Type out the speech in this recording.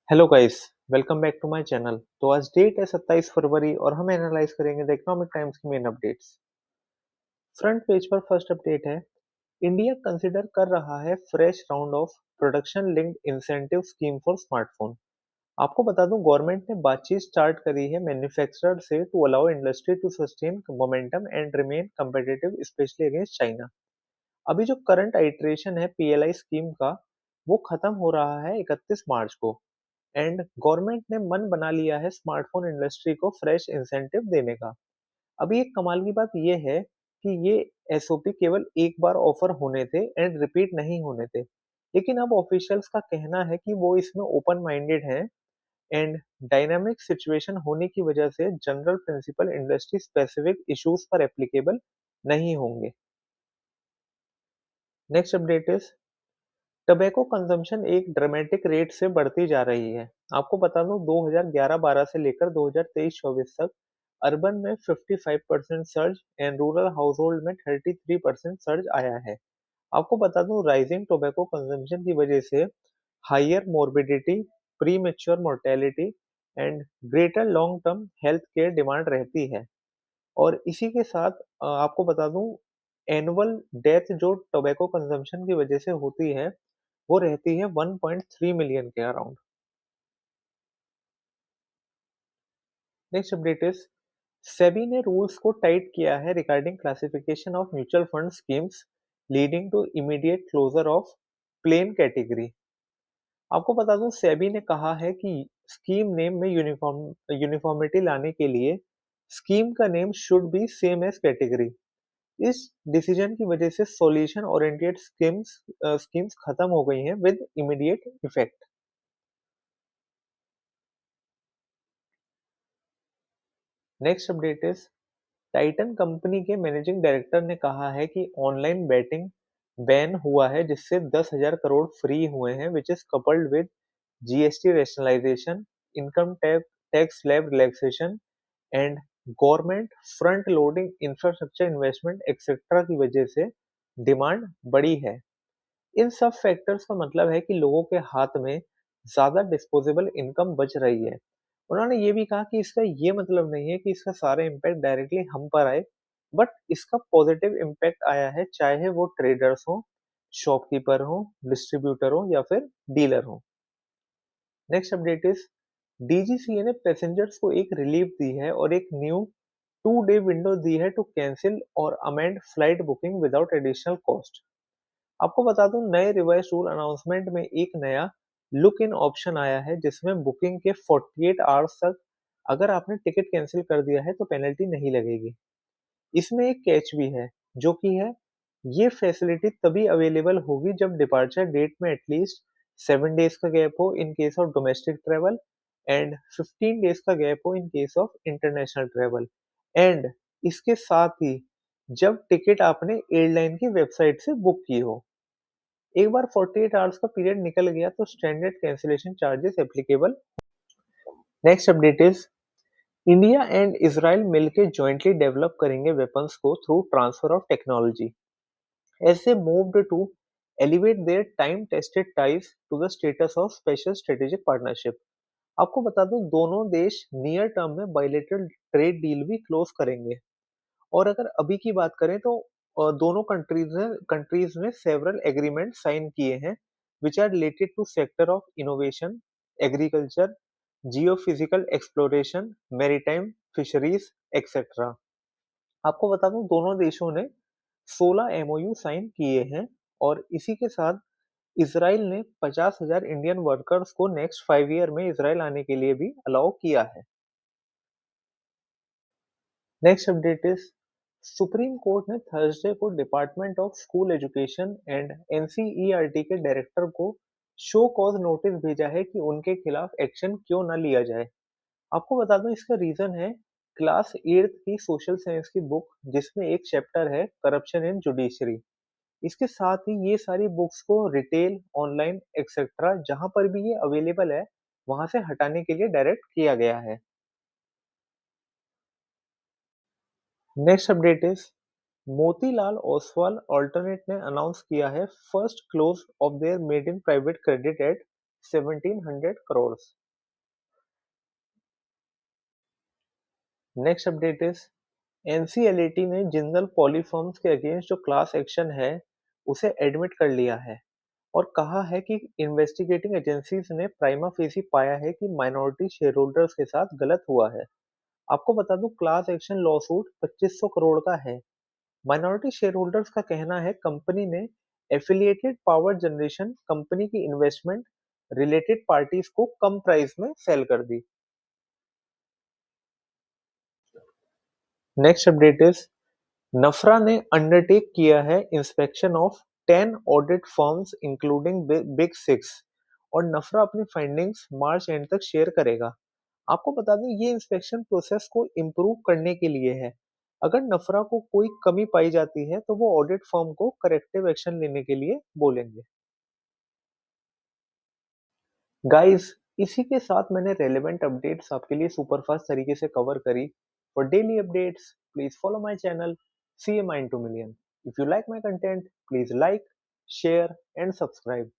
Hello guys, welcome back to my channel. तो आज date है 27 फरवरी और हम एनालाइज करेंगे द इकोनॉमिक टाइम्स की मेन अपडेट्स। फ्रंट पेज पर फर्स्ट अपडेट है, इंडिया कंसिडर कर रहा है fresh round of production linked incentive scheme for smartphone. आपको बता दूं, गवर्नमेंट ने बातचीत स्टार्ट करी है मैन्युफैक्चरर से to allow industry to sustain momentum and remain competitive specially against China. अभी जो करंट आइट्रेशन है पीएलआई स्कीम का, वो खत्म हो रहा है 31 मार्च को। एंड गवर्नमेंट ने मन बना लिया है स्मार्टफोन इंडस्ट्री को फ्रेश इंसेंटिव देने का। अभी एक कमाल की बात ये है कि ये एसओपी केवल एक बार ऑफर होने थे एंड रिपीट नहीं होने थे, लेकिन अब ऑफिशियल्स का कहना है कि वो इसमें ओपन माइंडेड हैं एंड डायनामिक सिचुएशन होने की वजह से general principle industry specific issues पर एप्लीकेबल नहीं होंगे। Next update is, tobacco consumption एक ड्रामेटिक रेट से बढ़ती जा रही है। आपको बता दूं, 2011-12 से लेकर 2023-24 तक अर्बन में 55% सर्ज एंड रूरल हाउसहोल्ड में 33% सर्ज आया है। आपको बता दूं, राइजिंग टोबैको कंजम्पशन की वजह से higher morbidity, premature mortality and greater long term health care demand रहती है। और इसी के साथ आपको बता दूं, एनुअल डेथ जो टोबैको कंजम्पशन की वजह से होती है, वो रहती है 1.3 मिलियन के around. Next update is, SEBI ने रूल्स को टाइट किया है regarding classification of mutual fund schemes leading to immediate closure of plain category. आपको बता दूं, सेबी ने कहा है कि स्कीम नेम में यूनिफॉर्मिटी लाने के लिए स्कीम का name should be same as category. इस डिसीजन की वजह से सॉल्यूशन ओरिएंटेड स्कीम्स खत्म हो गई हैं with immediate effect. Next update is, Titan company के मैनेजिंग डायरेक्टर ने कहा है कि ऑनलाइन बैटिंग बैन हुआ है जिससे 10,000 करोड़ फ्री हुए हैं, which is coupled with GST rationalisation, income tax slab relaxation and government front loading infrastructure investment etcetera की वजह से डिमांड बढ़ी है। इन सब फैक्टर्स का मतलब है कि लोगों के हाथ में ज्यादा डिस्पोजेबल इनकम बच रही है। उन्होंने ये भी कहा कि इसका ये मतलब नहीं है कि इसका सारा इम्पैक्ट डायरेक्टली हम पर आए, बट इसका पॉजिटिव इम्पैक्ट आया है, चाहे वो ट्रेडर्स हो, शॉपकीपर हो, डिस्ट्रीब्यूटर हो या फिर डीलर हो। नेक्स्ट अपडेट इज, डीजीसीए ने पैसेंजर्स को एक रिलीफ दी है और एक न्यू 2 डे विंडो दी है टू कैंसिल और amend flight booking without additional cost. आपको बता दूं, नए रिवाइज रूल अनाउंसमेंट में एक नया लुक इन ऑप्शन आया है जिसमें बुकिंग के 48 आवर्स तक अगर आपने टिकट कैंसिल कर दिया है तो पेनल्टी नहीं लगेगी। इसमें एक कैच भी है, जो कि है, ये फैसिलिटी तभी अवेलेबल होगी जब डिपार्चर डेट में एटलीस्ट 7 डेज का गैप हो in case of domestic travel and 15 days का गैप हो in case of international travel. And इसके साथ ही जब टिकट आपने एयरलाइन की वेबसाइट से बुक की हो। एक बार 48 आवर्स का पीरियड निकल गया तो standard cancellation charges applicable. Next update is, India and Israel मिलकर जॉइंटली डेवलप करेंगे वेपन्स को through transfer of technology as they moved to elevate their time tested ties to the status of special strategic partnership। आपको बता दूं, दोनों देश near term में bilateral trade deal भी क्लोज करेंगे। और अगर अभी की बात करें तो दोनों कंट्रीज ने सेवरल एग्रीमेंट साइन किए हैं which are related to sector of innovation, agriculture, geophysical exploration, maritime, fisheries etcetera. आपको बता दूं, दोनों देशों ने 16 एमओयू साइन किए हैं और इसी के साथ इसराइल ने 50,000 इंडियन वर्कर्स को नेक्स्ट 5 ईयर में इसराइल आने के लिए भी अलाउ किया है। Next update is, supreme court ने थर्सडे को department of school education and NCERT के डायरेक्टर को शो कॉज नोटिस भेजा है कि उनके खिलाफ एक्शन क्यों न लिया जाए। आपको बता दूं, इसका रीजन है क्लास 8th की सोशल साइंस की बुक जिसमें एक चैप्टर है करप्शन इन जुडिशरी। इसके साथ ही ये सारी बुक्स को रिटेल, ऑनलाइन एक्सेट्रा जहां पर भी ये अवेलेबल है, वहां से हटाने के लिए डायरेक्ट किया गया है। Next update is, Motilal Oswal alternate ने अनाउंस किया है first close of their made in private credit at 1700 crores. Next update is NCLT ने जिंदल पॉलीफर्म्स के अगेंस्ट जो क्लास एक्शन है उसे एडमिट कर लिया है और कहा है कि इन्वेस्टिगेटिंग एजेंसीज ने प्राइमा फेसी पाया है कि माइनॉरिटी शेयर होल्डर्स के साथ गलत हुआ है। आपको बता दूं क्लास एक्शन लॉसूट 2500 करोड़ का है। माइनॉरिटी शेयर होल्डर्स का कहना है कंपनी ने एफिलिएटेड पावर जनरेशन कंपनी की इन्वेस्टमेंट रिलेटेड पार्टीज को कम प्राइस में सेल कर दी। नेक्स्ट अपडेट इज नफरा ने अंडरटेक किया है inspection of 10 audit firms including big six और नफरा अपनी फाइंडिंग्स मार्च एंड तक शेयर करेगा। आपको बता दें ये इंस्पेक्शन प्रोसेस को इम्प्रूव करने के लिए है। अगर नफरा को कोई कमी पाई जाती है तो वो ऑडिट फर्म को करेक्टिव एक्शन लेने के लिए बोलेंगे। गाइस इसी के साथ मैंने रेलेवेंट अपडेट्स आपके लिए सुपरफास्ट तरीके से कवर करी। For daily updates please follow my channel C A mind to million. If you like my content please like share and subscribe.